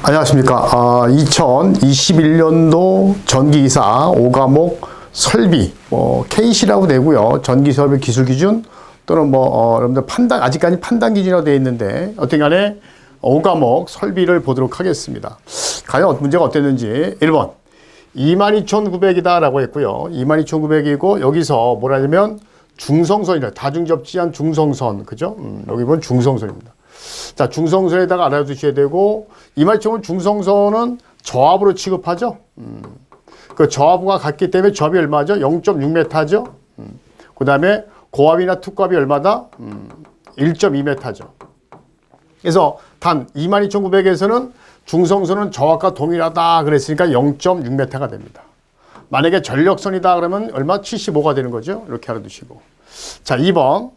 안녕하십니까. 2021년도 전기기사 5과목 설비, KC라고 되고요. 전기설비 기술기준 또는 여러분들 아직까지 판단 기준이라고 되어 있는데, 어떤 간에 5과목 설비를 보도록 하겠습니다. 과연 문제가 어땠는지. 1번. 22,900이다 라고 했고요. 22,900이고, 여기서 뭐라 하냐면 중성선이다. 다중접지한 중성선. 그죠? 여기 보면 중성선입니다. 자, 중성선에다가 알아두셔야 되고, 이 말처럼 중성선은 저압으로 취급하죠. 그 저압과 같기 때문에 저압이 얼마죠? 0.6m죠. 그 다음에 고압이나 특고압이 얼마다? 1.2m죠. 그래서 단 22,900에서는 중성선은 저압과 동일하다 그랬으니까 0.6m가 됩니다. 만약에 전력선이다 그러면 얼마? 75가 되는 거죠. 이렇게 알아두시고. 자, 2번.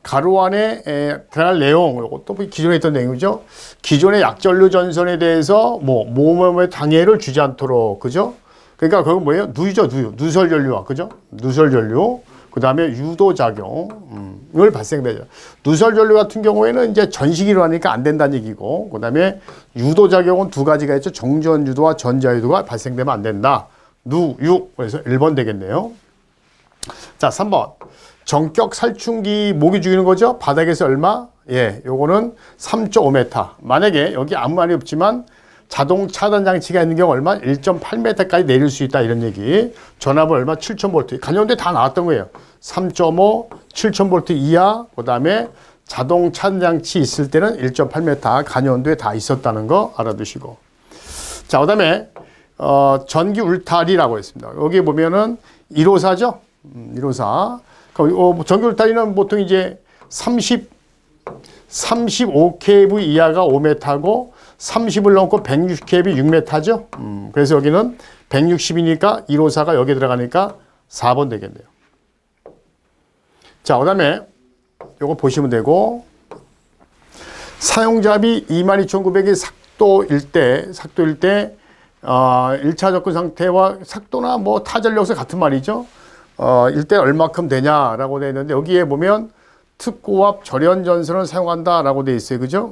가로 안에 들어갈 내용, 이것도 기존에 있던 내용이죠. 기존의 약전류 전선에 대해서 모험의 장애를 주지 않도록, 그죠? 그러니까 그건 뭐예요? 누유죠, 누유. 누설전류와, 그죠? 누설전류. 그 다음에 유도작용을 발생되죠. 누설전류 같은 경우에는 이제 전시기로 하니까 안 된다는 얘기고, 그 다음에 유도작용은 두 가지가 있죠. 정전유도와 전자유도가 발생되면 안 된다. 누유. 그래서 1번 되겠네요. 자, 3번. 전격 살충기 목이 죽이는 거죠. 바닥에서 얼마? 예, 요거는 3.5m. 만약에 여기 아무 말이 없지만 자동 차단 장치가 있는 경우 얼마? 1.8m까지 내릴 수 있다 이런 얘기. 전압은 얼마? 7,000V. 간연도에 다 나왔던 거예요. 3.5, 7,000V 이하. 그다음에 자동 차단 장치 있을 때는 1.8m 간연도에 다 있었다는 거 알아두시고. 자, 그다음에 전기 울타리라고 했습니다. 여기 보면은 154죠. 154. 전기 울타리는 보통 이제 35kV 이하가 5m고 30을 넘고 160kV 6m죠. 그래서 여기는 160이니까 154가 여기에 들어가니까 4번 되겠네요. 자, 그 다음에 요거 보시면 되고, 사용자비 22,900이 삭도일 때 1차 접근 상태와 삭도나 타전력에서 같은 말이죠. 일대 얼마큼 되냐라고 되어 있는데, 여기에 보면 특고압 절연 전선을 사용한다라고 되어 있어요. 그죠?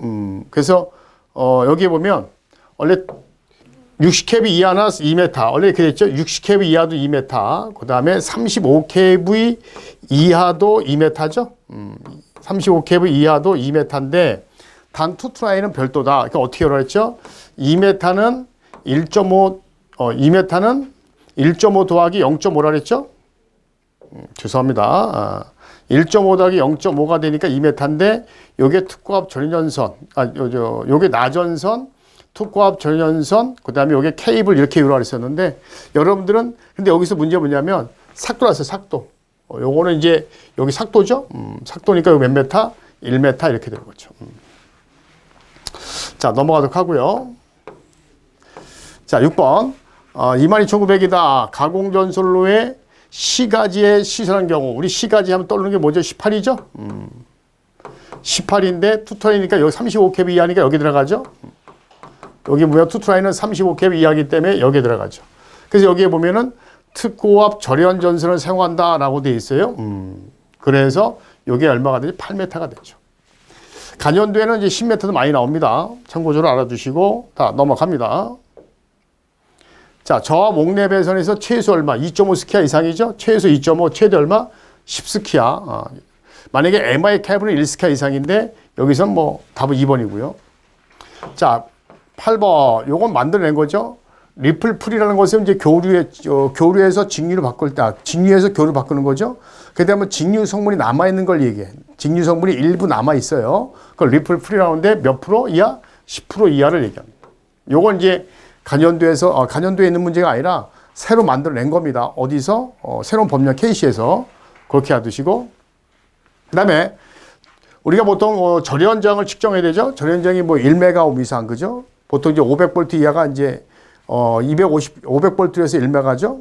그래서 여기에 보면 원래 60kV 이하나 2m, 원래 이렇게 됐죠. 60kV 이하도 2m, 그 다음에 35kV 이하도 2m죠. 35kV 이하도 2m인데 단 투트라인은 별도다. 그러니까 어떻게 열었죠? 2m는 1.5 더하기 0.5라 그랬죠? 죄송합니다. 1.5 더하기 0.5가 되니까 2m인데, 요게 특고압 전연선, 요게 나전선, 특고압 전연선, 그 다음에 요게 케이블 이렇게 유라를 했었는데, 여러분들은, 근데 여기서 문제가 뭐냐면, 삭도라서 삭도. 요거는 이제, 여기 삭도죠? 삭도니까 요 몇 메타? 1m 이렇게 되는 거죠. 자, 넘어가도록 하고요. 자, 6번. 22,900이다. 가공전선로에 시가지에 시설한 경우, 우리 시가지 하면 떠오르는 게 뭐죠? 18이죠? 18인데 투트라인이니까 여기 35kV 이하니까 여기 들어가죠? 여기 보면 투트라인은 35kV 이하이기 때문에 여기에 들어가죠. 그래서 여기에 보면은 특고압 절연 전선을 사용한다라고 되어 있어요. 그래서 여기에 얼마가 되지? 8m가 되죠. 간연도에는 이제 10m도 많이 나옵니다. 참고적으로 알아두시고, 다 넘어갑니다. 자, 저압 옥내 배선에서 최소 얼마? 2.5 스키아 이상이죠? 최소 2.5, 최대 얼마? 10 스키아. 만약에 MI 캐브는 1 스키아 이상인데, 여기선 답은 2번이고요. 자, 8번. 요건 만들어낸 거죠? 리플 풀이라는 것은 이제 교류에서 직류를 바꿀 때, 직류에서 교류를 바꾸는 거죠? 그 다음에 직류 성분이 남아있는 걸 얘기해. 직류 성분이 일부 남아있어요. 그걸 리플 풀이라고 하는데 몇 프로 이하? 10% 이하를 얘기합니다. 요건 이제 간연도에 있는 문제가 아니라 새로 만들어낸 겁니다. 어디서? 새로운 법령 KC에서 그렇게 해두시고, 그 다음에 우리가 보통 절연장을 측정해야 되죠. 절연장이 1메가옴 이상, 그죠? 보통 이제 500V 이하가 이제 500V에서 1메가죠.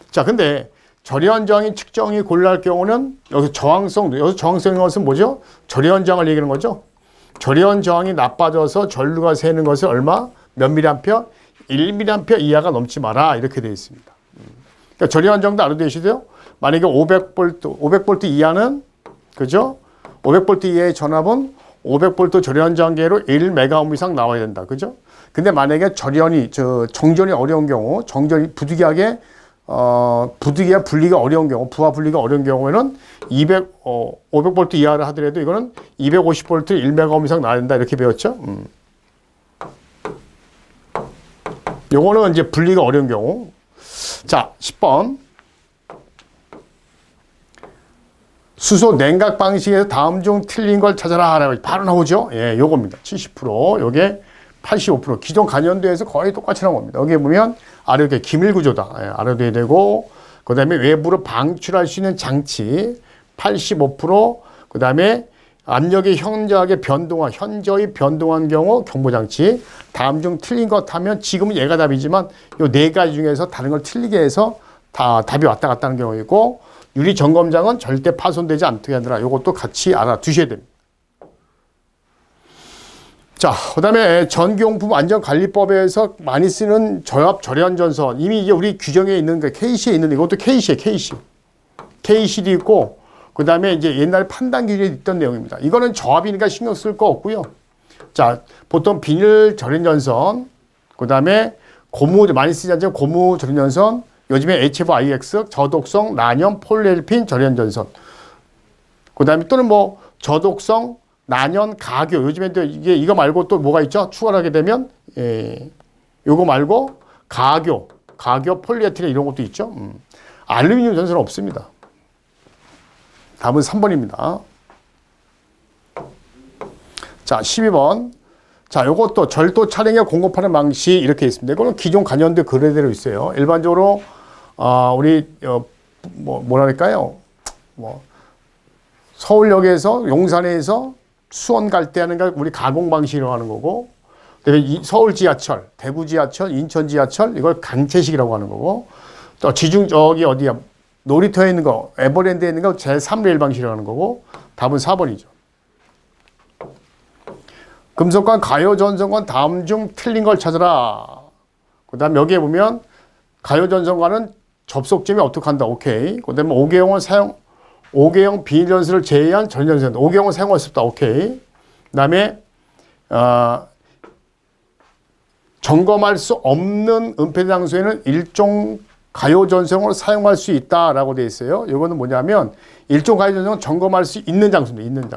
자, 근데 절연장이 측정이 곤란할 경우는 여기서 저항성인 것은 뭐죠? 절연장을 얘기하는 거죠. 절연 저항이 나빠져서 전류가 새는 것은 얼마? 몇 미리암페어? 1mA 이하가 넘지 마라 이렇게 되어 있습니다. 그러니까 절연 정도 알아두시고요. 만약에 500V 이하는 그죠? 500V 이하의 전압은 500V 절연 전개로 1메가옴 이상 나와야 된다. 그죠? 근데 만약에 정전이 어려운 경우, 정전이 부득이하게 분리가 어려운 경우, 부하 분리가 어려운 경우에는 500V 이하를 하더라도 이거는 250V 1메가옴 이상 나야 된다 이렇게 배웠죠. 요거는 이제 분리가 어려운 경우. 자, 10번. 수소 냉각 방식에서 다음 중 틀린 걸 찾아라. 라고 바로 나오죠. 예, 요겁니다. 70%, 요게 85%. 기존 간연도에서 거의 똑같이 나온 겁니다. 여기 보면 아래도 기밀 구조다. 예, 아래도 되고, 그 다음에 외부로 방출할 수 있는 장치 85%, 그 다음에 압력이 현저하게 현저히 변동한 경우 경보장치. 다음 중 틀린 것 하면 지금은 얘가 답이지만 요 네 가지 중에서 다른 걸 틀리게 해서 다 답이 왔다 갔다 하는 경우이고, 유리 점검장은 절대 파손되지 않게 하느라 요것도 같이 알아두셔야 됩니다. 자, 그 다음에 전기용품 안전관리법에서 많이 쓰는 저압 절연전선. 이미 이게 우리 규정에 있는 게 KC에 있는데 이것도 KC에 KC. KC도 있고, 그 다음에 이제 옛날 판단 기준에 있던 내용입니다. 이거는 저압이니까 신경 쓸 거 없고요. 자, 보통 비닐 절연전선, 그 다음에 고무, 많이 쓰지 않지만 고무 절연전선, 요즘에 HF-IX, 저독성, 난연, 폴리에르핀 절연전선. 그 다음에 또는 뭐 저독성, 난연, 가교. 요즘에 또 이거 말고 또 뭐가 있죠? 추가를 하게 되면, 요거 말고 가교, 폴리에틸렌 이런 것도 있죠. 알루미늄 전선은 없습니다. 답은 3번입니다. 자, 12번. 자, 요것도 절도 차량에 공급하는 방식 이렇게 있습니다. 이거는 기존 간연도 그대로 있어요. 일반적으로, 우리, 뭐랄까요? 서울역에서, 용산에서 수원 갈 때 하는 걸 우리 가공 방식이라고 하는 거고, 그다음에 서울 지하철, 대구 지하철, 인천 지하철, 이걸 강체식이라고 하는 거고, 또 어디야? 놀이터에 있는 거, 에버랜드에 있는 거 제3레일 방식이라고 하는 거고, 답은 4번이죠. 금속관, 가요전선관 다음 중 틀린 걸 찾아라. 그 다음 여기에 보면 가요전선관은 접속점이 어떻게 한다. 오케이. 그 다음에 5개형 비닐전선을 제외한 전전선. 5개형은 사용할 수 없다. 오케이. 그 다음에 점검할 수 없는 은폐 장소에는 일종 가요전선을 사용할 수 있다라고 되어 있어요. 이거는 뭐냐면 일종 가요전선은 점검할 수 있는 장소입니다. 있는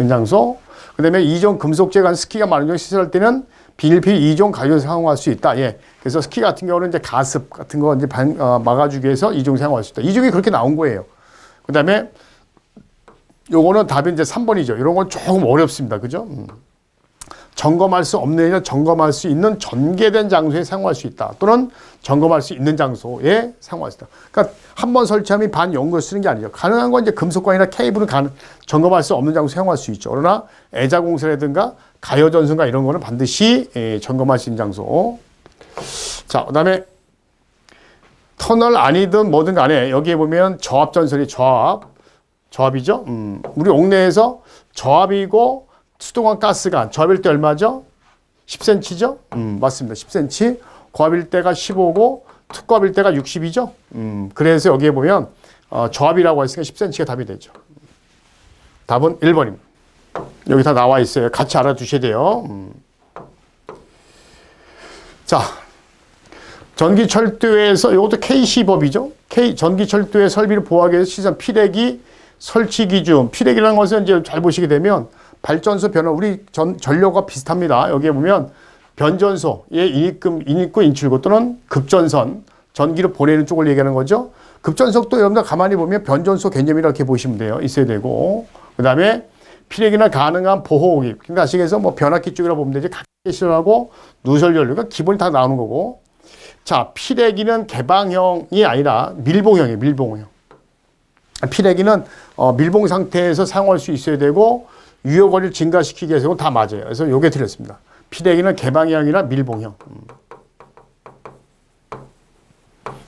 장소. 그 다음에 2종 금속재 간 스키가 많은 경우 시설할 때는 비닐필 2종 가요전선 사용할 수 있다. 예. 그래서 스키 같은 경우는 이제 가습 같은 거 이제 막아주기 위해서 2종 사용할 수 있다. 2종이 그렇게 나온 거예요. 그 다음에 요거는 답이 이제 3번이죠. 이런 건 조금 어렵습니다. 그죠? 점검할 수 없는 게 아니라 점검할 수 있는 전개된 장소에 사용할 수 있다. 또는 점검할 수 있는 장소에 사용할 수 있다. 그러니까 한 번 설치하면 반 연구를 쓰는 게 아니죠. 가능한 건 이제 금속관이나 케이블은 점검할 수 없는 장소 사용할 수 있죠. 그러나 애자공사라든가 가요전선과 이런 거는 반드시 점검할 수 있는 장소. 자, 그 다음에 터널 아니든 뭐든 간에 여기에 보면 저압전선이 저압이죠. 우리 옥내에서 저압이고 수도관 가스관 저압일 때 얼마죠? 10cm죠? 맞습니다. 10cm. 고압일 때가 15고 특고압일 때가 60이죠? 그래서 여기에 보면 저압이라고 했으니까 10cm가 답이 되죠. 답은 1번입니다. 여기 다 나와 있어요. 같이 알아두셔야 돼요. 자, 전기철도에서 이것도 KC법이죠. 전기철도의 설비를 보호하기 위해서 시설 피레기 설치 기준. 피레기라는 것은 이제 잘 보시게 되면 발전소 변화, 우리 전력과 비슷합니다. 여기에 보면 변전소의 인입구, 인출구 또는 급전선, 전기를 보내는 쪽을 얘기하는 거죠. 급전속도 여러분들 가만히 보면 변전소 개념이라 이렇게 보시면 돼요. 있어야 되고. 그 다음에 피레기나 가능한 보호기. 그러니까 아시겠어요? 뭐 변압기 쪽이라고 보면 되지. 각계시설하고 누설연료가 기본이 다 나오는 거고. 자, 피레기는 개방형이 아니라 밀봉형이에요. 밀봉형. 피레기는 밀봉 상태에서 사용할 수 있어야 되고 유효거리를 증가시키기 위해서 다 맞아요. 그래서 요게 틀렸습니다. 피레기는 개방형이 아니라 밀봉형.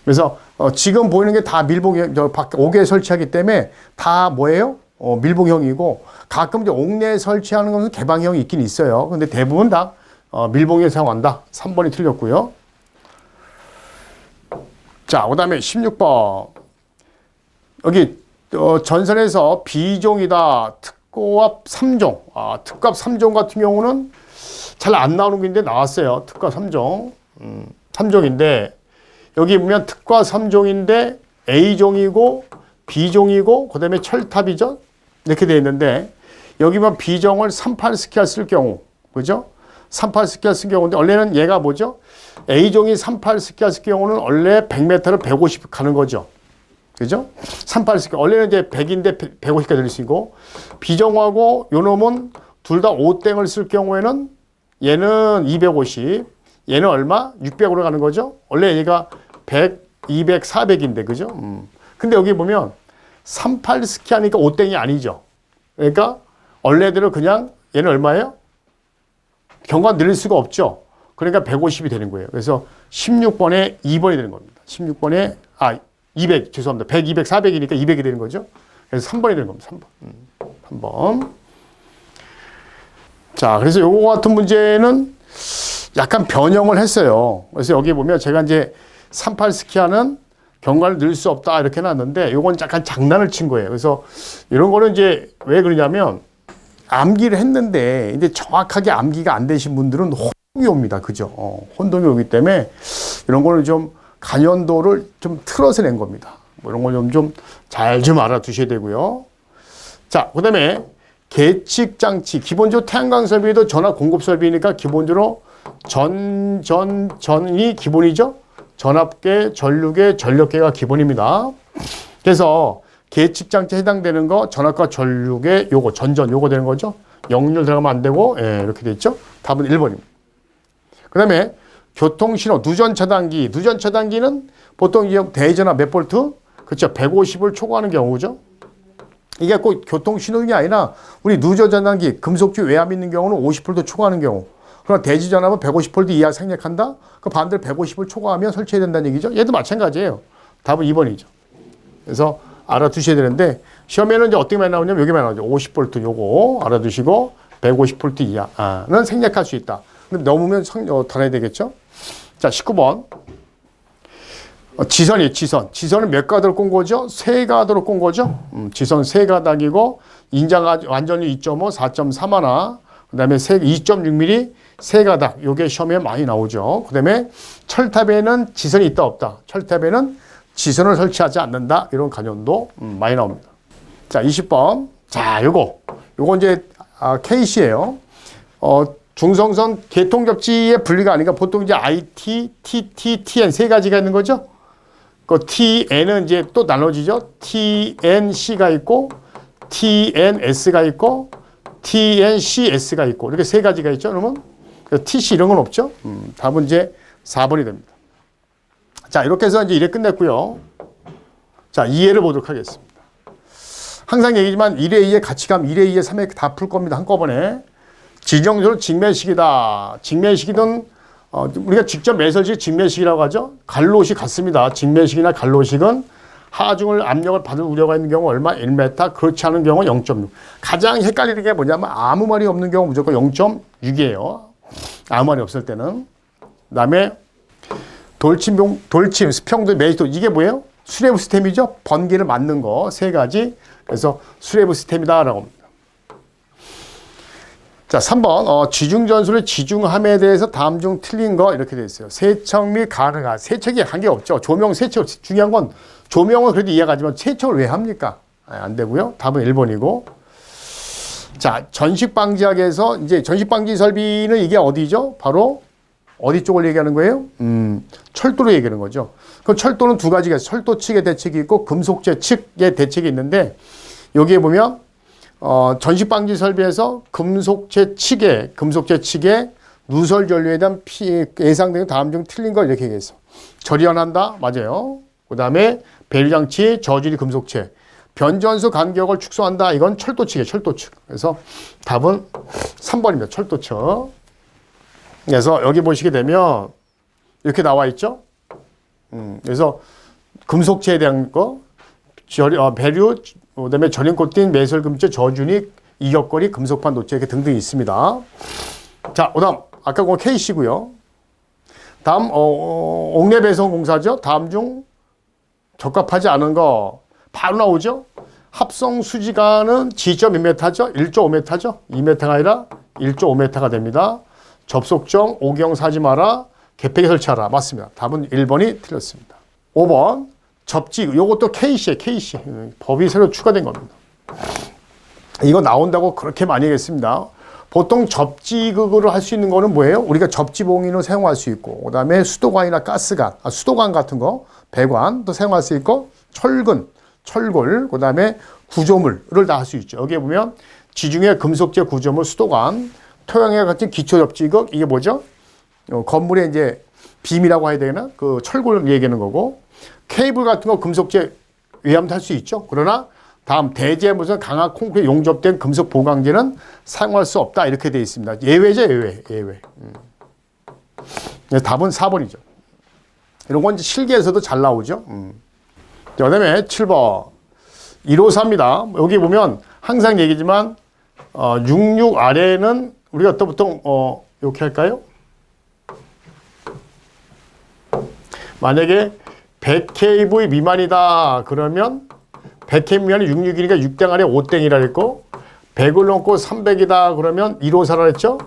그래서 지금 보이는 게 다 밀봉형, 옥에 설치하기 때문에 다 뭐예요? 밀봉형이고 가끔 이제 옥내에 설치하는 것은 개방형이 있긴 있어요. 근데 대부분 다 밀봉형을 사용한다. 3번이 틀렸고요. 자, 그 다음에 16번. 여기 전선에서 비종이다. 특고압 3종. 특고압 3종 같은 경우는 잘 안 나오는 게 있는데 나왔어요. 특과 3종. 3종인데 여기 보면 특과 3종인데 A종이고 B종이고 그 다음에 철탑이죠. 이렇게 되어 있는데 여기 보면 B종을 38스퀘어 쓸 경우 그죠? 38스퀘어 쓸 경우인데 원래는 얘가 뭐죠? A종이 38스퀘어 쓸 경우는 원래 100m를 150 가는 거죠. 그죠? 38스퀘어 원래는 이제 100인데 150까지 들릴 수 있고 B종하고 요 놈은 둘 다 5땡을 쓸 경우에는 얘는 250 얘는 얼마? 600으로 가는 거죠. 원래 얘가 100, 200, 400인데 그죠? 근데 여기 보면 38스퀘어 하니까 5땡이 아니죠. 그러니까 원래대로 그냥 얘는 얼마예요? 경과 늘릴 수가 없죠. 그러니까 150이 되는 거예요. 그래서 16번에 2번이 되는 겁니다. 16번에 200 죄송합니다. 100, 200, 400이니까 200이 되는 거죠. 그래서 3번이 되는 겁니다. 3번. 3번. 자, 그래서 요거 같은 문제는 약간 변형을 했어요. 그래서 여기 보면 제가 이제 38스퀘어는 경과를 넣을 수 없다 이렇게 해놨는데 요건 약간 장난을 친 거예요. 그래서 이런 거는 이제 왜 그러냐면 암기를 했는데 이제 정확하게 암기가 안 되신 분들은 혼동이 옵니다. 그죠? 혼동이 오기 때문에 이런 거는 좀 간연도를 좀 틀어서 낸 겁니다. 뭐 이런 거 좀 잘 좀 알아두셔야 되고요. 자, 그 다음에 계측 장치. 기본적으로 태양광 설비도 전화 공급 설비니까 기본적으로 전이 기본이죠. 전압계, 전류계, 전력계가 기본입니다. 그래서 계측 장치에 해당되는 거 전압과 전류계 요거 전전 요거 되는 거죠. 역률 들어가면 안 되고 예, 이렇게 돼 있죠. 답은 1번입니다. 그다음에 교통신호 누전 차단기. 누전 차단기는 보통 이제 대전압 몇 볼트? 그렇죠. 150을 초과하는 경우죠. 이게 꼭 교통신호등이 아니라 우리 누전 차단기 금속주 외압 있는 경우는 50볼트 초과하는 경우. 그러나 대지 전압은 150V 이하 생략한다? 그 반대로 150을 초과하면 설치해야 된다는 얘기죠. 얘도 마찬가지예요. 답은 2번이죠. 그래서 알아두셔야 되는데 시험에는 이제 어떻게 많이 나오냐면 여기 많이 나오죠. 50V 요거 알아두시고 150V 이하는 생략할 수 있다. 근데 넘으면 달아야 되겠죠. 자, 19번. 지선이에요, 지선. 지선은 몇 가닥으로 꼰 거죠? 세 가닥으로 꼰 거죠? 지선 세 가닥이고 인자가 완전히 2.5, 4.3하나 그 다음에 2.6mm 세 가닥. 요게 시험에 많이 나오죠. 그 다음에 철탑에는 지선이 있다 없다. 철탑에는 지선을 설치하지 않는다. 이런 간연도 많이 나옵니다. 자, 20번. 자, 요거 이제 케이스예요. 중성선 개통접지의 분리가 아니니까 보통 이제 IT, TT, TN 세 가지가 있는 거죠. 그 TN은 이제 또 나눠지죠. TNC가 있고, TNS가 있고, TNCS가 있고, 이렇게 세 가지가 있죠. 그러면 TC 이런 건 없죠. 답은 이제 4번이 됩니다. 자, 이렇게 해서 이제 1회 끝냈고요. 자, 2회를 보도록 하겠습니다. 항상 얘기지만 1회, 2회 같이 가면 1회, 2회, 3회 다 풀 겁니다. 한꺼번에. 진영적으로 직매식이다. 직매식이든 우리가 직접 매설식 직매식이라고 하죠. 갈로식 같습니다. 직매식이나 갈로식은 하중을 압력을 받을 우려가 있는 경우 얼마? 1m, 그렇지 않은 경우 0.6. 가장 헷갈리는 게 뭐냐면 아무 말이 없는 경우 무조건 0.6이에요. 아무 말이 없을 때는. 그다음에 돌침, 수평도, 매직도 이게 뭐예요? 수레부 시스템이죠. 번개를 맞는 거 세 가지. 그래서 수레부 시스템이다라고 합니다. 자, 3번. 지중전술의 지중함에 대해서 다음 중 틀린 거 이렇게 되어 있어요. 세척 및 가능한. 세척이 관계 없죠. 조명, 세척. 중요한 건 조명은 그래도 이해가지만 세척을 왜 합니까? 안 되고요. 답은 1번이고. 자, 전식방지학에서 이제 전식방지 설비는 이게 어디죠? 바로 어디 쪽을 얘기하는 거예요? 철도로 얘기하는 거죠. 그럼 철도는 두 가지가 있어요. 철도 측의 대책이 있고 금속재 측의 대책이 있는데 여기에 보면 전식방지 설비에서 금속재 측에 누설 전류에 대한 예상되는 다음 중 틀린 걸 이렇게 얘기했어. 절연한다? 맞아요. 그 다음에 배류장치, 저주리 금속체. 변전수 간격을 축소한다. 이건 철도 측이에요. 철도 측. 그래서 답은 3번입니다. 철도 측. 그래서 여기 보시게 되면 이렇게 나와 있죠. 그래서 금속체에 대한 거, 배류, 그다음에 전인꽃띤 매설금체, 저준익, 이격거리, 금속판 노체 이렇게 등등 있습니다. 자, 그다음 아까 그거 K씨고요. 다음 옥내배선공사죠. 다음 중 적합하지 않은 거 바로 나오죠. 합성 수지관은 지점 몇 m죠? 1.5m죠. 2m가 아니라 1.5m가 됩니다. 접속정, 오경 사지 마라, 개폐기 설치하라. 맞습니다. 답은 1번이 틀렸습니다. 5번 접지, 요것도 K시에 K시. 법이 새로 추가된 겁니다. 이거 나온다고 그렇게 많이 하겠습니다. 보통 접지극으로 할 수 있는 거는 뭐예요? 우리가 접지봉인을 사용할 수 있고, 그 다음에 수도관이나 가스관, 수도관 같은 거, 배관도 사용할 수 있고, 철근, 철골, 그 다음에 구조물을 다 할 수 있죠. 여기에 보면 지중해 금속재 구조물 수도관, 토양에 같은 기초 접지극, 이게 뭐죠? 건물의 이제 빔이라고 해야 되나? 그 철골을 얘기하는 거고, 케이블 같은 거 금속재 외암도 할 수 있죠. 그러나 다음 대재 무슨 강화 콘크리트 용접된 금속 보강재는 사용할 수 없다 이렇게 되어 있습니다. 예외죠, 예외. 답은 4번이죠. 이런 건 이제 실기에서도 잘 나오죠. 그다음에 7번 153입니다. 여기 보면 항상 얘기지만 66 아래는 우리가 또 보통 이렇게 할까요? 만약에 100kV 미만이다 그러면 100kV 미만이 66이니까 6땡 아래 5땡이라 그랬고 100을 넘고 300이다 그러면 154라 그랬죠?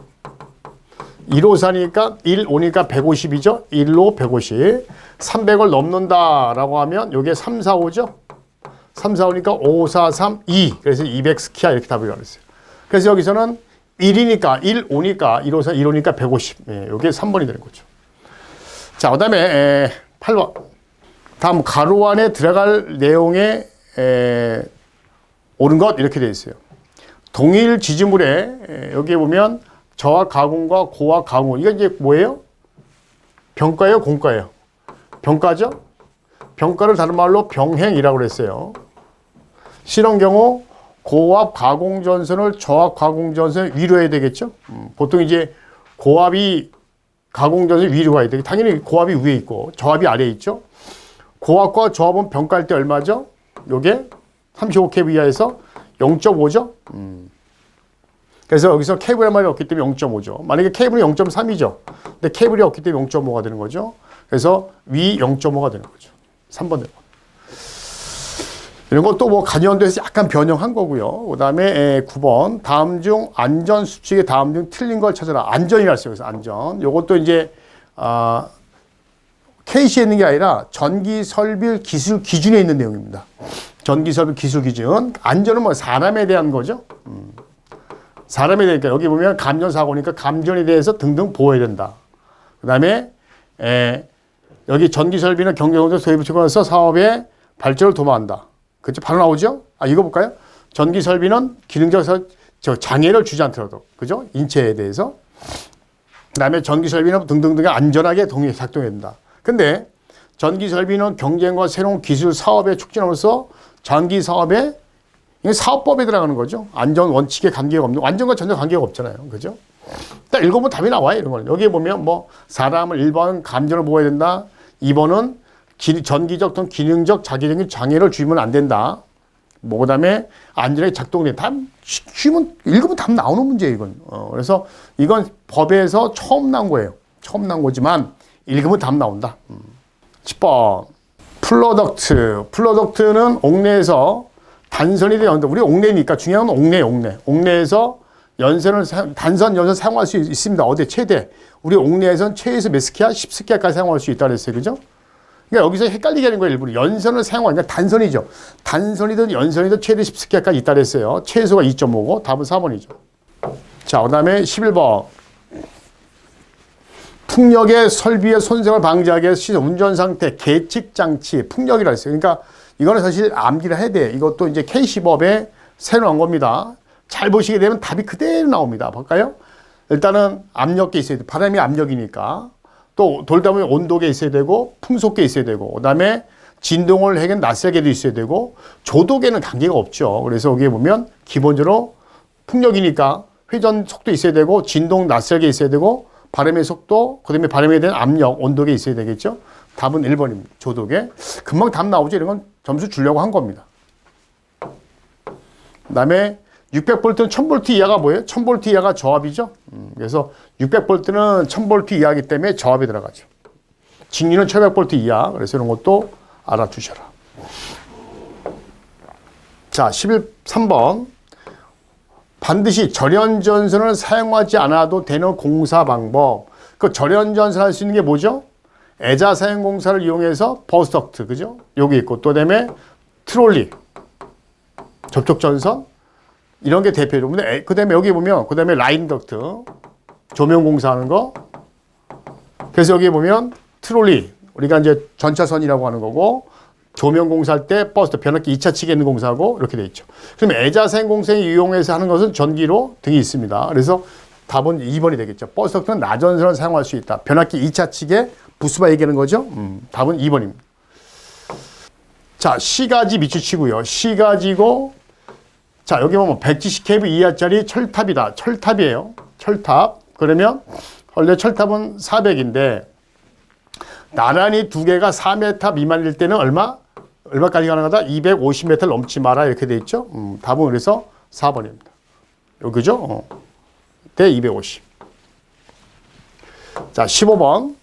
154니까 1, 5니까 150이죠? 1로 150. 300을 넘는다라고 하면 이게 3, 4, 5죠? 3, 4, 5니까 5, 4, 3, 2. 그래서 200 스키야 이렇게 답을 가르쳤어요. 그래서 여기서는 1이니까 1, 5니까 154, 1, 5니까 150. 예, 이게 3번이 되는 거죠. 자, 그 다음에 8번. 다음 가로 안에 들어갈 내용에 옳은 것 이렇게 되어 있어요. 동일 지지물에 여기에 보면 저하 가공과 고하 가공. 이게 이제 뭐예요? 병가예요, 공가예요? 병가죠? 병가를 다른 말로 병행이라고 그랬어요. 실험 경우 고압 가공 전선을 저압 가공 전선 위로 해야 되겠죠? 보통 이제 고압이 가공 전선 위로 가야 돼. 당연히 고압이 위에 있고 저압이 아래에 있죠. 고압과 저압은 병가할 때 얼마죠? 요게 35kV 이하에서 0.5죠? 그래서 여기서 케이블의 말이 없기 때문에 0.5죠. 만약에 케이블이 0.3이죠. 근데 케이블이 없기 때문에 0.5가 되는 거죠. 그래서 위 0.5가 되는 거죠. 3번 되는 거죠. 이런 것도 뭐 간연도에서 약간 변형한 거고요. 그 다음에 9번. 다음 중 안전수칙의 다음 중 틀린 걸 찾아라. 안전이라 했어요. 그래서 안전. 요것도 이제, K시에 있는 게 아니라 전기설비 기술 기준에 있는 내용입니다. 전기설비 기술 기준. 안전은 뭐 사람에 대한 거죠. 사람에 대하니까 여기 보면 감전사고니까 감전에 대해서 등등 보호해야 된다. 그 다음에 여기 전기설비는 경제공사 도입을 추구해서 사업의 발전을 도모한다. 그렇죠? 바로 나오죠? 이거 볼까요? 전기설비는 기능적 장애를 주지 않더라도, 그죠? 인체에 대해서. 그 다음에 전기설비는 등등등에 안전하게 작동해야 된다. 근데 전기설비는 경쟁과 새로운 기술 사업에 촉진하면서 전기사업에 이게 사업법에 들어가는 거죠. 안전 원칙에 관계가 없는, 안전과 전혀 관계가 없잖아요. 그죠? 딱 읽어보면 답이 나와요. 이런 거는. 여기에 보면 뭐 사람을 1번 감전을 보호해야 된다. 2번은 전기적 또는 기능적 자기적인 장애를 주면 안 된다. 뭐 그다음에 안전하게 작동돼. 답 쉬면 읽으면 답 나오는 문제예요. 이건. 그래서 이건 법에서 처음 나온 거예요. 처음 나온 거지만 읽으면 답 나온다. 10번 플로덕트. 플로덕트는 옥내에서 단선이 되는데 우리 옥내니까 중요한 건 옥내. 옥내에서 단선 연선 사용할 수 있습니다. 어디 최대. 우리 옥내에서는 최에서 몇 스키야? 10스키야까지 사용할 수 있다 그랬어요. 그죠? 그러니까 여기서 헷갈리게 하는 거예요. 일부러. 연선을 사용하니까 단선이죠. 단선이든 연선이든 최대 10스키야까지 있다 그랬어요. 최소가 2.5고 답은 4번이죠. 자, 그 다음에 11번. 풍력의 설비의 손상을 방지하기 위해서 운전상태, 계측장치, 풍력이라 했어요. 그러니까 이거는 사실 암기를 해야 돼. 이것도 이제 K시법에 새로 나온 겁니다. 잘 보시게 되면 답이 그대로 나옵니다. 볼까요? 일단은 압력계 있어야 돼. 바람이 압력이니까. 또 돌다 보면 온도계 있어야 되고 풍속계 있어야 되고 그 다음에 진동을 해결 낯설게도 있어야 되고 조도계는 관계가 없죠. 그래서 여기에 보면 기본적으로 풍력이니까 회전 속도 있어야 되고 진동 낯설게 있어야 되고 바람의 속도, 그 다음에 바람에 대한 압력, 온도계 있어야 되겠죠. 답은 1번입니다. 조도계. 금방 답 나오죠. 이런 건 점수 주려고 한 겁니다. 그 다음에 600V는 1000V 이하가 뭐예요? 1000V 이하가 저압이죠. 그래서 600V는 1000V 이하이기 때문에 저압이 들어가죠. 직류는 1500V 이하. 그래서 이런 것도 알아두셔라. 자, 13번. 반드시 절연전선을 사용하지 않아도 되는 공사 방법. 그 절연전선 할 수 있는 게 뭐죠? 애자 사용공사를 이용해서 버스덕트, 그죠? 여기 있고, 또 다음에 트롤리, 접촉전선, 이런 게 대표죠. 그 다음에 여기 보면, 그 다음에 라인 덕트, 조명 공사하는 거. 그래서 여기 보면 트롤리, 우리가 이제 전차선이라고 하는 거고, 조명 공사할 때 버스, 변압기 2차 측에 있는 공사하고 이렇게 돼 있죠. 그럼 애자생 공사에 이용해서 하는 것은 전기로 등이 있습니다. 그래서 답은 2번이 되겠죠. 버스 덕트는 나전선을 사용할 수 있다. 변압기 2차 측에 부수바 얘기하는 거죠. 답은 2번입니다. 자, C가지 밑줄치고요. C가지고, 자, 여기 보면 170kV 이하짜리 철탑이다. 철탑이에요. 철탑. 그러면 원래 철탑은 400인데 나란히 두 개가 4m 미만일 때는 얼마까지 가능하다? 250m 넘지 마라. 이렇게 돼 있죠. 답은 그래서 4번입니다. 여기죠? 대 250. 자, 15번.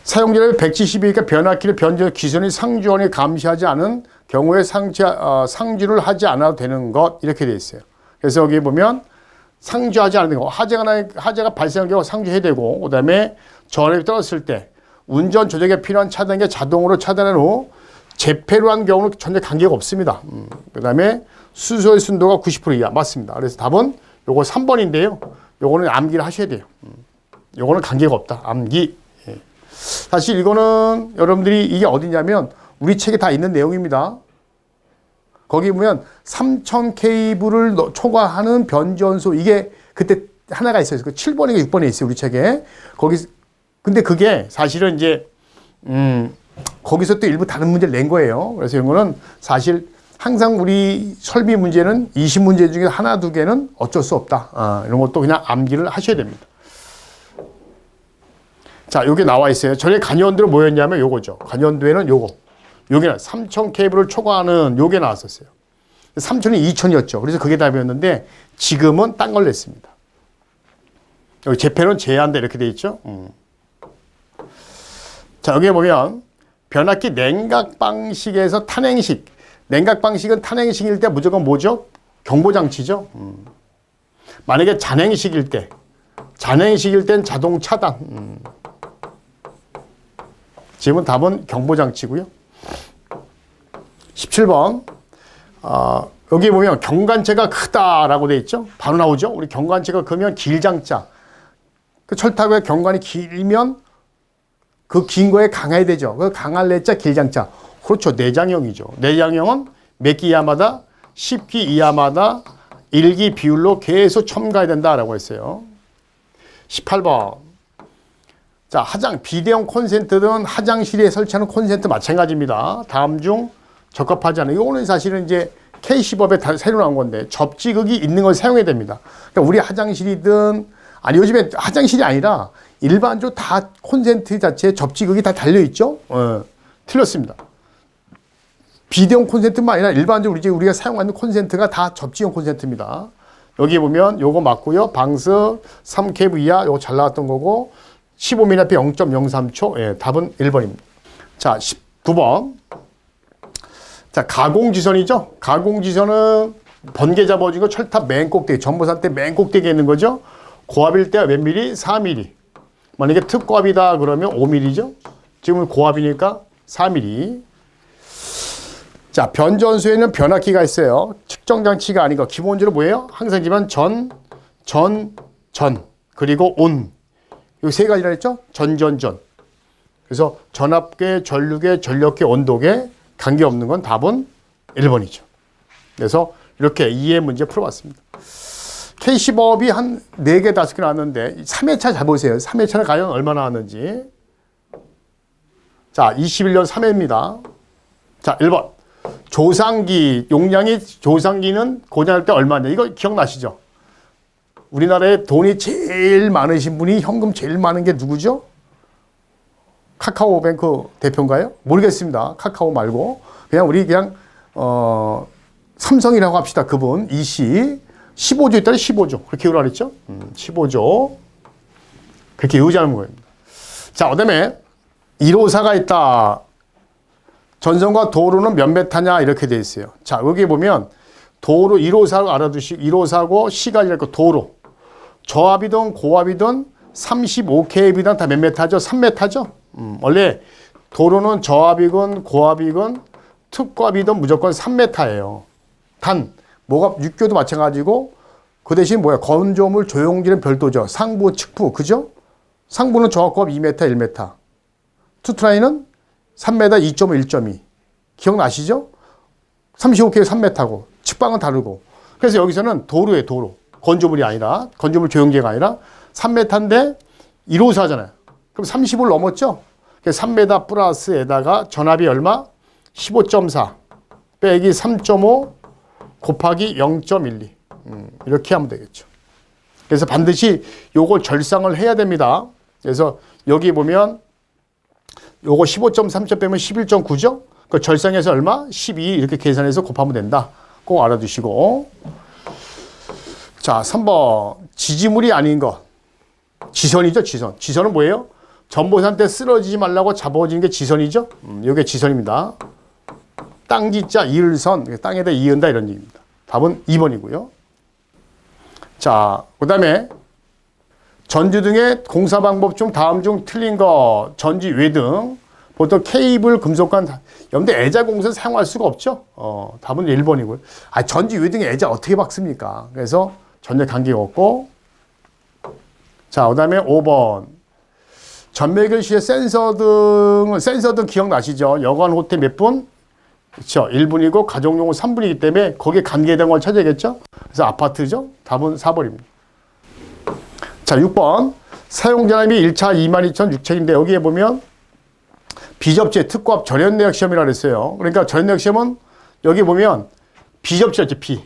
사용자를 170이니까 변압기를 변조 기존의 상주원이 감시하지 않은 경우에 상주를 하지 않아도 되는 것. 이렇게 돼 있어요. 그래서 여기 보면 상주하지 않는 거. 화재가 발생한 경우 상주해야 되고, 그 다음에 전압이 떨어졌을 때 운전 조작에 필요한 차단기 자동으로 차단한 후 재폐로 한 경우는 전혀 관계가 없습니다. 그 다음에 수소의 순도가 90% 이하. 맞습니다. 그래서 답은 요거 3번인데요. 요거는 암기를 하셔야 돼요. 요거는 관계가 없다. 암기. 예. 사실 이거는 여러분들이 이게 어디냐면 우리 책에 다 있는 내용입니다. 거기 보면 3000 케이블을 초과하는 변전소, 이게 그때 하나가 있어요. 그 7번인가 6번에 있어요. 우리 책에. 근데 그게 사실은 이제 거기서 또 일부 다른 문제를 낸 거예요. 그래서 이런 거는 사실 항상 우리 설비 문제는 20문제 중에 하나, 두 개는 어쩔 수 없다. 이런 것도 그냥 암기를 하셔야 됩니다. 자, 여기 나와 있어요. 전에 간연도는 뭐였냐면 요거죠. 간연도에는 요거. 여기는 3000 케이블을 초과하는 요게 나왔었어요. 3000이 2000이었죠. 그래서 그게 답이었는데 지금은 딴 걸 냈습니다. 여기 재패는 제한다 이렇게 돼 있죠. 자, 여기 보면 변압기 냉각 방식에서 탄행식. 냉각 방식은 탄행식일 때 무조건 뭐죠? 경보장치죠. 만약에 잔행식일 땐 자동 차단. 지금은 답은 경보장치고요. 17번. 여기 보면 경관체가 크다라고 돼 있죠. 바로 나오죠. 우리 경관체가 크면 길장자. 그 철탑의 경관이 길면 그 긴 거에 강해야 되죠. 그 강할 내자 길장자. 그렇죠. 내장형이죠. 내장형은 몇 기 이하마다 10기 이하마다 1기 비율로 계속 첨가해야 된다라고 했어요. 18번. 자, 비대형 콘센트든 화장실에 설치하는 콘센트 마찬가지입니다. 다음 중 적합하지 않은. 이거는 사실은 이제 K시법에 새로 나온 건데 접지극이 있는 걸 사용해야 됩니다. 그러니까 우리 화장실이든, 아니 요즘에 화장실이 아니라 일반적으로 다 콘센트 자체에 접지극이 다 달려있죠. 틀렸습니다. 비대형 콘센트만 아니라 일반적으로 이제 우리가 사용하는 콘센트가 다 접지형 콘센트입니다. 여기 보면 요거 맞고요. 방수 3kV 이하 요거 잘 나왔던 거고 15mm 앞에 0.03초. 예, 답은 1번입니다. 자, 19번. 자, 가공지선이죠. 가공지선은 번개 잡아준 거 철탑 맨 꼭대기, 전보산 때 맨 꼭대기에 있는 거죠. 고압일 때 몇 미리? 4mm. 만약에 특고압이다 그러면 5mm죠. 지금은 고압이니까 4mm. 자, 변전소에는 변압기가 있어요. 측정장치가 아닌 거. 기본적으로 뭐예요? 항상지만 전, 그리고 온. 이 세 가지라 했죠? 전. 그래서 전압계, 전류계, 전력계, 온도계 관계없는 건 답은 1번이죠. 그래서 이렇게 2의 문제 풀어봤습니다. K시법이 한 4개, 5개 나왔는데 3회차 잘 보세요. 3회차는 과연 얼마 나왔는지. 자, 21년 3회입니다. 자, 1번. 조상기는 고장할 때 얼마냐. 이거 기억나시죠? 우리나라에 돈이 제일 많으신 분이 현금 제일 많은 게 누구죠? 카카오뱅크 대표인가요? 모르겠습니다. 카카오 말고. 그냥 삼성이라고 합시다. 그분, 이씨. 15조 있다니 15조. 그렇게 외우라 그랬죠? 15조. 그렇게 외우자는 거입니다. 자, 그 다음에 1호사가 있다. 전선과 도로는 몇 메타냐 이렇게 돼 있어요. 자, 여기 보면 도로 1호사고 알아두시고 1호사고 C가 아니라 도로. 저압이든 고압이든 35kV든 다 몇 메타죠? 3m죠? 원래 도로는 저압이건 고압이건 특고압이든 무조건 3m예요. 단 뭐가 육교도 마찬가지고 그 대신 뭐야? 건조물 조용지는 별도죠. 상부, 측부, 그죠? 상부는 저압고압 2m, 1m. 투트라인은 3m, 2.5, 1.2. 기억나시죠? 35km 3m고 측방은 다르고. 그래서 여기서는 도로예요, 도로. 건조물이 아니라, 건조물 조용제가 아니라 3m인데 1호사잖아요. 그럼 30을 넘었죠? 그래서 3m 플러스에다가 전압이 얼마? 15.4 빼기 3.5 곱하기 0.12. 이렇게 하면 되겠죠. 그래서 반드시 요걸 절상을 해야 됩니다. 그래서 여기 보면 요거 15.3점 빼면 11.9죠? 그 절상해서 얼마? 12 이렇게 계산해서 곱하면 된다. 꼭 알아두시고. 자, 3번. 지지물이 아닌 것. 지선이죠, 지선. 지선은 뭐예요? 전보산 때 쓰러지지 말라고 잡아주는 게 지선이죠? 이게 지선입니다. 땅지자 이을선, 땅에다 이은다 이런 얘기입니다. 답은 2번이고요. 자, 그 다음에 전지 등의 공사 방법 중 다음 중 틀린 거. 전지 외등. 보통 케이블, 금속관, 여러분들 애자 공사 사용할 수가 없죠? 답은 1번이고요. 아, 전지 외등에 애자 어떻게 박습니까? 그래서 전혀 관계가 없고. 자, 그 다음에 5번. 전매길 시에 센서 등 기억나시죠? 여관, 호텔 몇 분? 그렇죠. 1분이고 가정용은 3분이기 때문에 거기에 관계된 걸 찾아야겠죠? 그래서 아파트죠? 답은 4번입니다. 자, 6번. 사용전압이 1차 22,600인데 여기에 보면 비접지 특고압 절연내역 시험이라고 그랬어요. 그러니까 절연내역 시험은 여기 보면 비접지였죠, 비.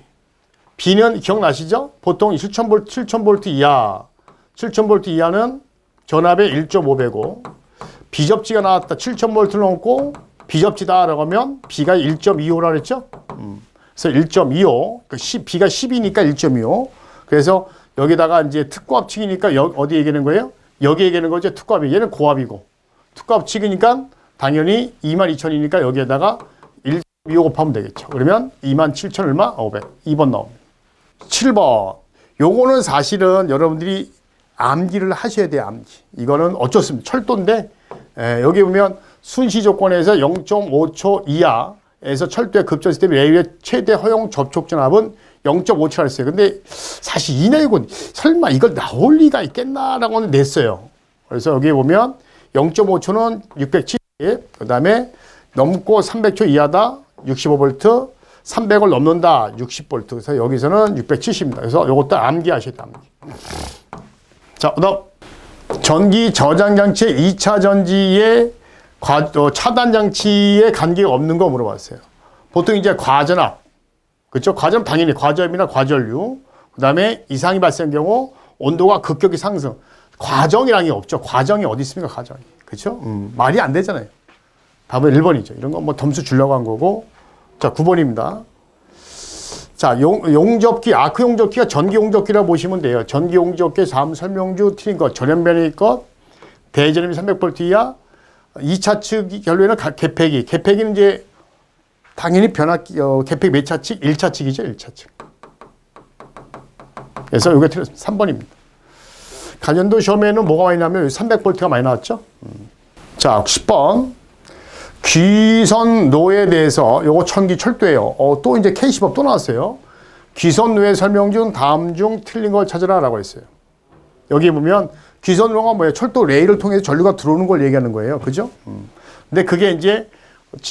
비는 기억나시죠? 보통 7,000V 이하. 7,000V 이하는 전압의 1.5배고 비접지가 나왔다. 7,000V를 넘고 비접지다라고 하면 B가 1.25라고 그랬죠? 그래서 1.25. B가 10이니까 1.25. 그래서 여기다가 이제 특고압 측이니까 어디 얘기하는 거예요? 여기 얘기하는 거죠. 특고압이. 얘는 고압이고. 특고압 측이니까 당연히 22,000이니까 여기에다가 1.25 곱하면 되겠죠. 그러면 27,000 얼마? 500. 2번 나옵니다. 7번. 요거는 사실은 여러분들이 암기를 하셔야 돼요, 암기. 이거는 어쩔 수 없습니다. 철도인데, 여기 보면 순시 조건에서 0.5초 이하에서 철도의 급전시 때문에 레일의 최대 허용 접촉 전압은 0.5초라 했어요. 근데 사실 이 내용은 설마 이걸 나올 리가 있겠나라고는 냈어요. 그래서 여기 보면 0.5초는 670, 그 다음에 넘고 300초 이하다 65V, 300을 넘는다 60V. 그래서 여기서는 670입니다. 그래서 이것도 암기하셔야 돼요, 암기. 자, 그다음 전기 저장 장치의 2차 전지의 차단 장치에 관계가 없는 거 물어봤어요. 보통 이제 과전압, 그렇죠? 과전압 당연히 과저압이나 과전류. 그다음에 이상이 발생한 경우 온도가 급격히 상승. 과정이란 게 없죠. 과정이 어디 있습니까? 과정이. 그렇죠? 말이 안 되잖아요. 답은 1번이죠. 이런 건 뭐 점수 주려고 한 거고. 자, 9번입니다. 자, 용접기, 아크 용접기가 전기 용접기라고 보시면 돼요. 전기 용접기 다음 설명주 틀린 것, 전연변의 것, 대전압이 300V 이하, 2차 측 결론에는 개폐기. 개폐기는 이제 당연히 개폐기 몇 차 측? 1차 측이죠, 1차 측. 그래서 이게 틀렸습니다. 3번입니다. 관련도 시험에는 뭐가 많이 나오면 300V가 많이 나왔죠. 자, 10번. 귀선로에 대해서 요거 천기 철도예요. 또 이제 K시법 또 나왔어요. 귀선로의 설명 중 다음 중 틀린 걸 찾으라 라고 했어요. 여기 보면 귀선로가 뭐예요? 철도 레일을 통해서 전류가 들어오는 걸 얘기하는 거예요. 그죠? 근데 그게 이제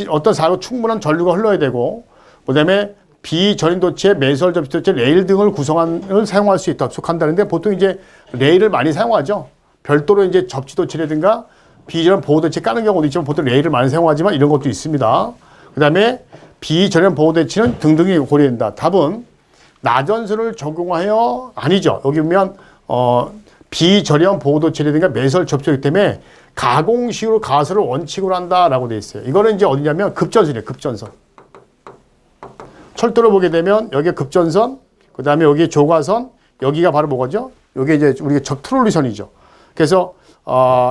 어떤 사고 충분한 전류가 흘러야 되고, 그 다음에 비전인도체, 매설 접지도체, 레일 등을 구성한을 사용할 수 있다. 속한다는데 보통 이제 레일을 많이 사용하죠. 별도로 이제 접지도체라든가 비전원 보호대체 까는 경우도 있지만 보통 레일을 많이 사용하지만 이런 것도 있습니다. 그 다음에 비전원 보호대체는 등등이 고려된다. 답은 나전선을 적용하여 아니죠. 여기 보면 비전원 보호대체라든가 매설 접촉이기 때문에 가공식으로 가설을 원칙으로 한다라고 되어 있어요. 이거는 이제 어디냐면 급전선이에요. 급전선. 철도를 보게 되면 여기가 급전선, 그 다음에 여기 조과선, 여기가 바로 뭐죠? 여기 이제 우리가 트롤리선이죠. 그래서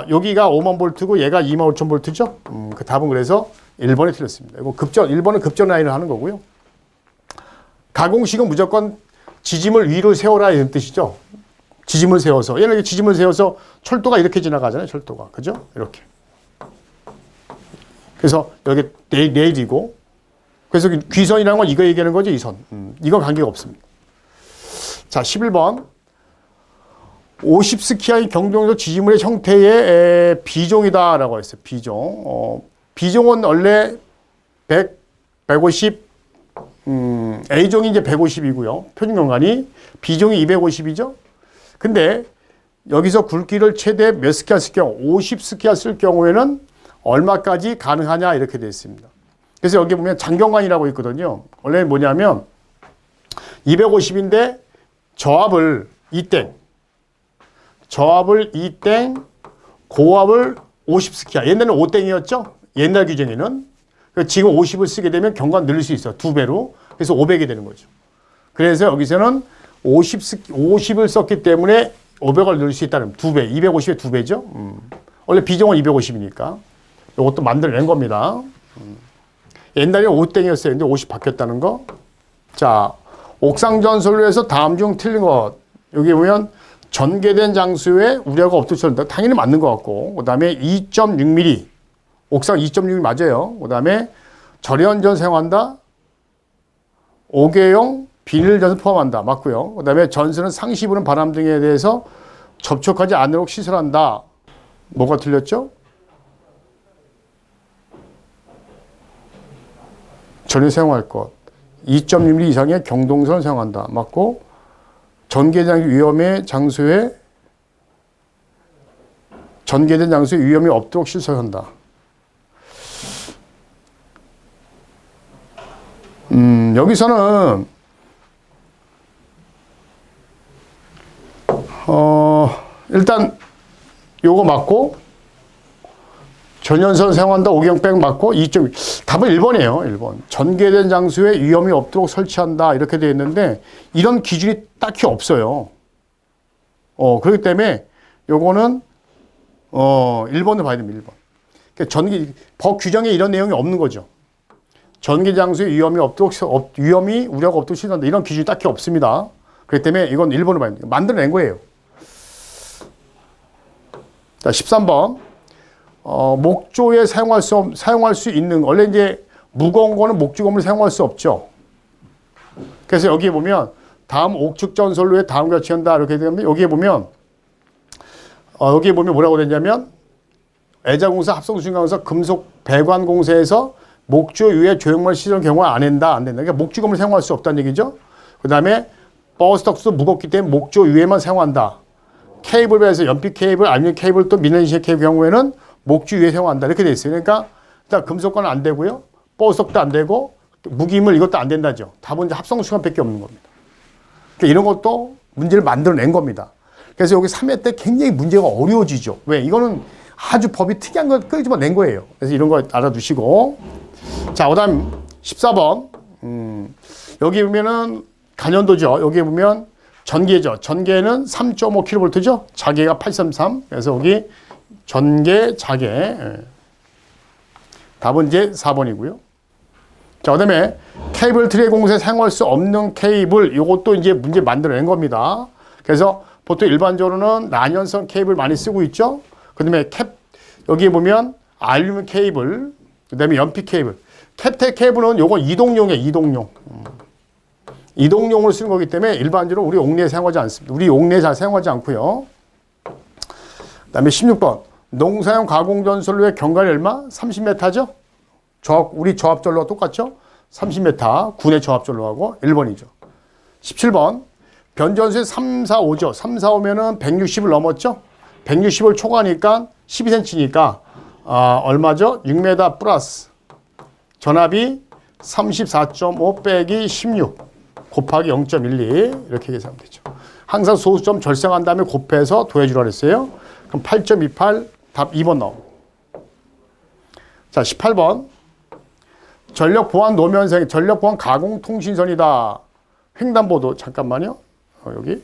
여기가 5만 볼트고 얘가 2만 5천 볼트죠. 그 답은 그래서 1번에 틀렸습니다. 이거 1번은 급전 라인을 하는 거고요. 가공식은 무조건 지짐을 위로 세워라 이런 뜻이죠. 지짐을 세워서. 얘는 지짐을 세워서 철도가 이렇게 지나가잖아요. 철도가. 그죠? 이렇게. 그래서 여기 레일이고. 그래서 귀선이라는 건 이거 얘기하는 거죠. 이 선. 이건 관계가 없습니다. 자, 11번. 50스키아의 경동에서 지지물의 형태의 비종이다라고 했어요. 비종. 비종은 원래 150, A종이 이제 150이고요. 표준 경관이. B종이 250이죠. 근데 여기서 굵기를 최대 몇 스키아 쓸 경우, 50스키아 쓸 경우에는 얼마까지 가능하냐 이렇게 되어 있습니다. 그래서 여기 보면 장경관이라고 있거든요. 원래 뭐냐면 250인데 저압을 2땡, 저압을 2땡, 고압을 50스키아. 옛날에는 5땡이었죠? 옛날 규정에는. 지금 50을 쓰게 되면 경관 늘릴 수 있어요. 2배로. 그래서 500이 되는 거죠. 그래서 여기서는 50을 썼기 때문에 500을 늘릴 수 있다는 2배. 250의 2배죠. 원래 비종은 250이니까. 이것도 만들어낸 겁니다. 옛날에는 5땡이었어요. 근데 50 바뀌었다는 거. 자, 옥상전선로에서 다음 중 틀린 것. 여기 보면 전개된 장소에 우려가 없도록 당연히 맞는 것 같고. 그 다음에 2.6mm. 옥상 2.6mm 맞아요. 그 다음에 절연전 사용한다. 5개용 비닐전선 포함한다. 맞고요. 그 다음에 전선은 상시 부는 바람 등에 대해서 접촉하지 않도록 시설한다. 뭐가 틀렸죠? 전혀 사용할 것. 2.6mm 이상의 경동선을 사용한다. 맞고 전개장 위험의 장소에 전개된 장소에 위험이 없도록 시설한다. 여기서는 일단 요거 맞고 전연선 사용한다. 5경백 맞고 2점 답은 1번이에요. 1번. 전개된 장소에 위험이 없도록 설치한다. 이렇게 되어 있는데 이런 기준이 딱히 없어요. 그렇기 때문에 요거는 1번을 봐야 됩니다. 1번. 그러니까 법 규정에 이런 내용이 없는 거죠. 전개 장소에 위험이 없도록 위험이 우려가 없도록 시도한다. 이런 기준이 딱히 없습니다. 그렇기 때문에 이건 1번을 봐야 됩니다. 만들어낸 거예요. 자, 13번. 목조에 사용할 수 있는, 원래 이제 무거운 거는 목주검을 사용할 수 없죠. 그래서 여기 보면 다음 옥축전선로에 다음과 같이 한다. 이렇게 되는데 여기에 보면 뭐라고 되냐면 애자공사, 합성수신공사, 금속 배관공사에서 목조 위에 조형물 시설 경우 안 된다. 그러니까 목주검을 사용할 수 없다는 얘기죠. 그 다음에 버스톡스도 무겁기 때문에 목조 위에만 사용한다. 케이블에서 연필 케이블, 알루미늄 케이블 또 미네시아 케이블 경우에는 목주 위에 사용한다. 이렇게 돼 있어요. 그러니까 일단 금속과는 안 되고요. 버스톡도 안 되고 무기물 이것도 안 된다죠. 답은 이제 합성수관밖에 없는 겁니다. 그러니까 이런 것도 문제를 만들어낸 겁니다. 그래서 여기 3회 때 굉장히 문제가 어려워지죠. 왜? 이거는 아주 법이 특이한 걸 끄집어낸 거예요. 그래서 이런 거 알아두시고. 자, 그 다음 14번. 여기 보면은 간연도죠. 여기 보면 전개죠. 전개는 3.5kV죠. 자개가 833. 그래서 여기 전개, 자개. 답은 이제 4번이고요. 자, 그 다음에 케이블 트레이 공사에 사용할 수 없는 케이블. 이것도 이제 문제 만들어낸 겁니다. 그래서 보통 일반적으로는 난연선 케이블 많이 쓰고 있죠. 그 다음에 여기 보면 알루미늄 케이블, 그 다음에 연필 케이블. 캡텍 케이블은 요건 이동용이에요. 이동용. 이동용으로 쓰는 거기 때문에 일반적으로 우리 옥내에 사용하지 않습니다. 우리 옥내에 잘 사용하지 않고요. 그 다음에 16번. 농사용 가공전선로의 경관이 얼마? 30m죠? 우리 저압전로가 똑같죠? 30m. 군의 저압전로하고 1번이죠. 17번. 변전수에 3, 4, 5죠. 3, 4, 5면은 160을 넘었죠? 160을 초과하니까 12cm니까, 얼마죠? 6m 플러스. 전압이 34.5 빼기 16 곱하기 0.12 이렇게 계산하면 되죠. 항상 소수점 절상한 다음에 곱해서 더해주라 그랬어요. 그럼 8.28 답 2번 나오고. 자, 18번. 전력 보안 노면생, 전력 보안 가공 통신선이다. 횡단보도, 잠깐만요. 여기.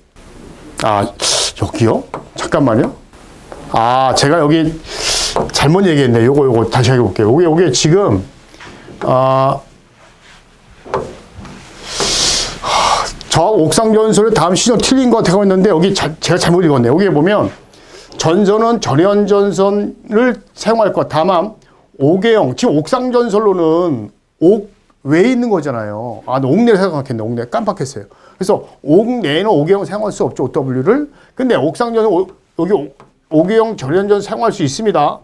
여기요? 잠깐만요. 제가 여기 잘못 얘기했네. 요거 다시 해볼게요. 요게 지금, 저 옥상 전선의 다음 시즌 틀린 것 같아서 했는데 여기 제가 잘못 읽었네요. 여기 보면 전선은 절연 전선을 사용할 것. 다만 옥외형 지금 옥상 전선로는 옥 외에 있는 거잖아요. 아, 옥내를 생각했네. 옥내 깜빡했어요. 그래서 옥 내에는 옥외형 사용할 수 없죠. OW를. 근데 옥상 전선 여기 옥외형 절연 전선 사용할 수 있습니다.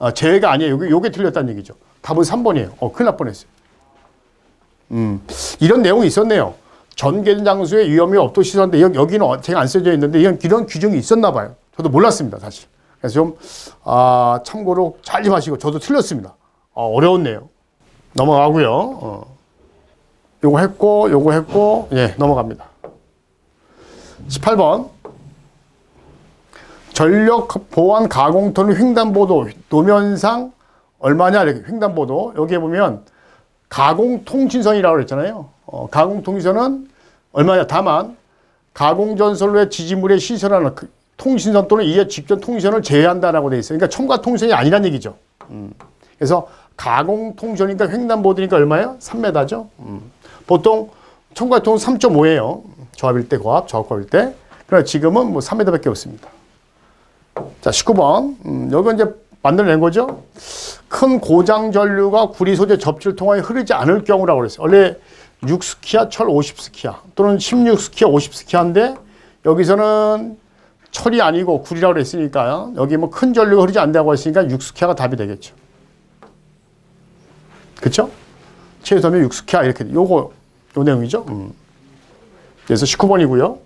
아, 제가 아니에요. 요게 틀렸다는 얘기죠. 답은 3번이에요. 큰일 날 뻔했어요. 이런 내용이 있었네요. 전개된 장소에 위험이 없도록 시설하는데 여기는 제가 안 써져 있는데 이런 규정이 있었나 봐요. 저도 몰랐습니다, 사실. 그래서 좀 참고로 잘 좀 하시고 저도 틀렸습니다. 어려웠네요. 넘어가고요. 요거 했고 예, 넘어갑니다. 18번. 전력 보완 가공터는 횡단보도 노면상 얼마냐 이렇게 횡단보도 여기에 보면 가공통신선이라고 그랬잖아요. 가공통신선은 얼마냐. 다만 가공전선로의 지지물에 시설하는 통신선 또는 이에 직전 통신선을 제외한다라고 돼 있어요. 그러니까 첨가 통신선이 아니란 얘기죠. 그래서 가공통신이니까 횡단보도니까 얼마예요? 3m죠. 보통 첨가 통신 3.5예요. 저압일 때 저압고압일 때. 그러나 지금은 뭐 3m밖에 없습니다. 자, 19번. 여기 이제 만들어낸 거죠. 큰 고장 전류가 구리 소재 접지를 통하여 흐르지 않을 경우라고 그랬어요. 원래 6스키아, 철 50스키아 또는 16스키아, 50스키아인데 여기서는 철이 아니고 구리라고 그랬으니까요. 여기 뭐 큰 전류가 흐르지 않는다고 했으니까 6스키아가 답이 되겠죠. 그쵸? 최소면 6스키아 이렇게 요 내용이죠. 그래서 19번이고요.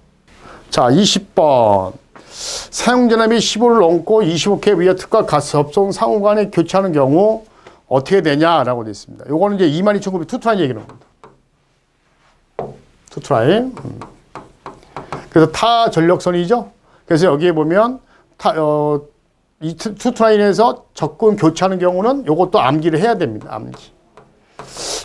자, 20번. 사용전압 및 15를 넘고 25K 위에 특과 가스 접속 상호 간에 교체하는 경우 어떻게 되냐라고 되어 있습니다. 요거는 이제 22,900 투트라인 얘기하는 겁니다. 투트라인. 그래서 타 전력선이죠. 그래서 여기에 보면 이 투트라인에서 적군 교체하는 경우는 요것도 암기를 해야 됩니다. 암기.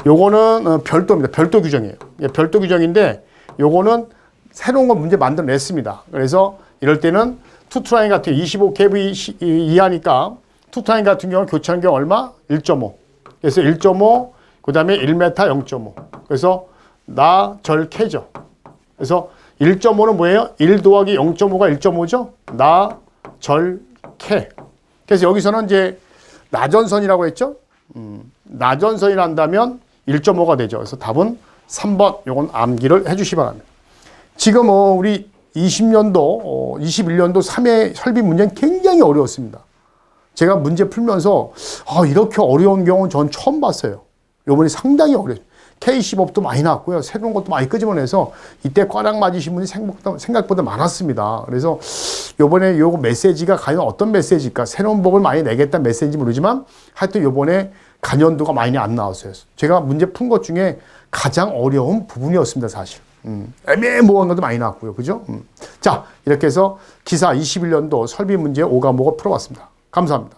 요거는 별도입니다. 별도 규정이에요. 별도 규정인데 요거는 새로운 거 문제 만들어냈습니다. 그래서 이럴 때는 투트라인 같은 25kV 이하니까 투트라인 같은 경우 교체하는 경우 얼마? 1.5. 그래서 1.5, 그 다음에 1m 0.5. 그래서 나, 절, 캐죠. 그래서 1.5는 뭐예요? 1 더하기 0.5가 1.5죠? 나, 절, 캐. 그래서 여기서는 이제 나전선이라고 했죠? 나전선이란다면 1.5가 되죠. 그래서 답은 3번. 요건 암기를 해주시기 바랍니다. 지금 우리 20년도, 21년도 3회 설비 문제는 굉장히 어려웠습니다. 제가 문제 풀면서 이렇게 어려운 경우는 전 처음 봤어요. 요번에 상당히 어려워요. K15법도 많이 나왔고요. 새로운 것도 많이 끄집어내서 이때 꽈락 맞으신 분이 생각보다 많았습니다. 그래서 요번에 요 메시지가 과연 어떤 메시지일까? 새로운 법을 많이 내겠다는 메시지인지 모르지만 하여튼 요번에 간연도가 많이 안 나왔어요. 제가 문제 푼 것 중에 가장 어려운 부분이었습니다, 사실. 애매모호한 것도 많이 나왔고요. 그죠? 자, 이렇게 해서 기사 21년도 설비 문제 5과목을 풀어봤습니다. 감사합니다.